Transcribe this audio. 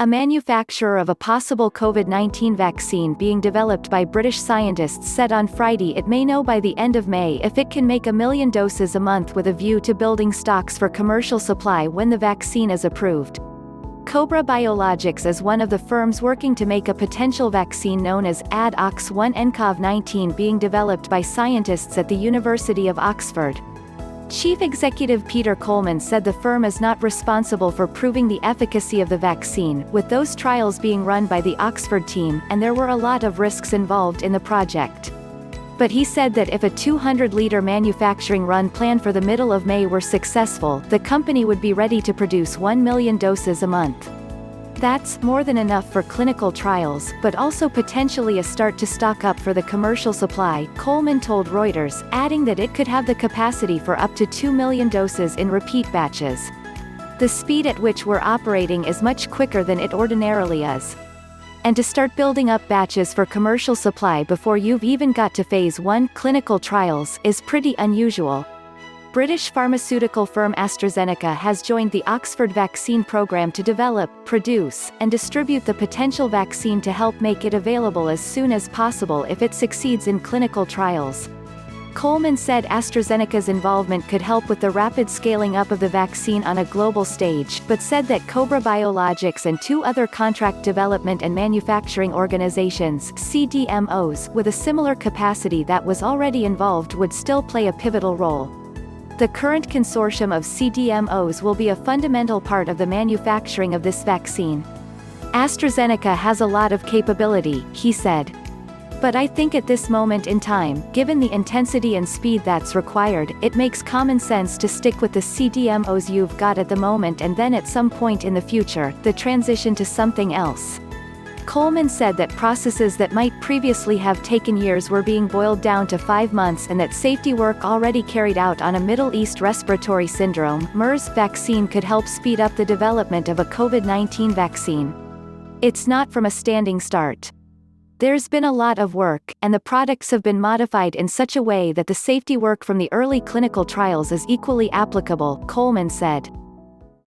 A manufacturer of a possible COVID-19 vaccine being developed by British scientists said on Friday it may know by the end of May if it can make 1 million doses a month with a view to building stocks for commercial supply when the vaccine is approved. Cobra Biologics is one of the firms working to make a potential vaccine known as AdOx1nCoV-19 being developed by scientists at the University of Oxford. Chief Executive Peter Coleman said the firm is not responsible for proving the efficacy of the vaccine, with those trials being run by the Oxford team, and there were a lot of risks involved in the project. But he said that if a 200-liter manufacturing run planned for the middle of May were successful, the company would be ready to produce 1 million doses a month. That's more than enough for clinical trials, but also potentially a start to stock up for the commercial supply, Coleman told Reuters, adding that it could have the capacity for up to 2 million doses in repeat batches. The speed at which we're operating is much quicker than it ordinarily is. And to start building up batches for commercial supply before you've even got to phase 1 clinical trials is pretty unusual. British pharmaceutical firm AstraZeneca has joined the Oxford vaccine program to develop, produce, and distribute the potential vaccine to help make it available as soon as possible if it succeeds in clinical trials. Coleman said AstraZeneca's involvement could help with the rapid scaling up of the vaccine on a global stage, but said that Cobra Biologics and 2 other contract development and manufacturing organizations (CDMOs) with a similar capacity that was already involved would still play a pivotal role. The current consortium of CDMOs will be a fundamental part of the manufacturing of this vaccine. AstraZeneca has a lot of capability, he said. But I think at this moment in time, given the intensity and speed that's required, it makes common sense to stick with the CDMOs you've got at the moment and then at some point in the future, the transition to something else. Coleman said that processes that might previously have taken years were being boiled down to 5 months and that safety work already carried out on a Middle East respiratory syndrome (MERS) vaccine could help speed up the development of a COVID-19 vaccine. It's not from a standing start. There's been a lot of work, and the products have been modified in such a way that the safety work from the early clinical trials is equally applicable, Coleman said.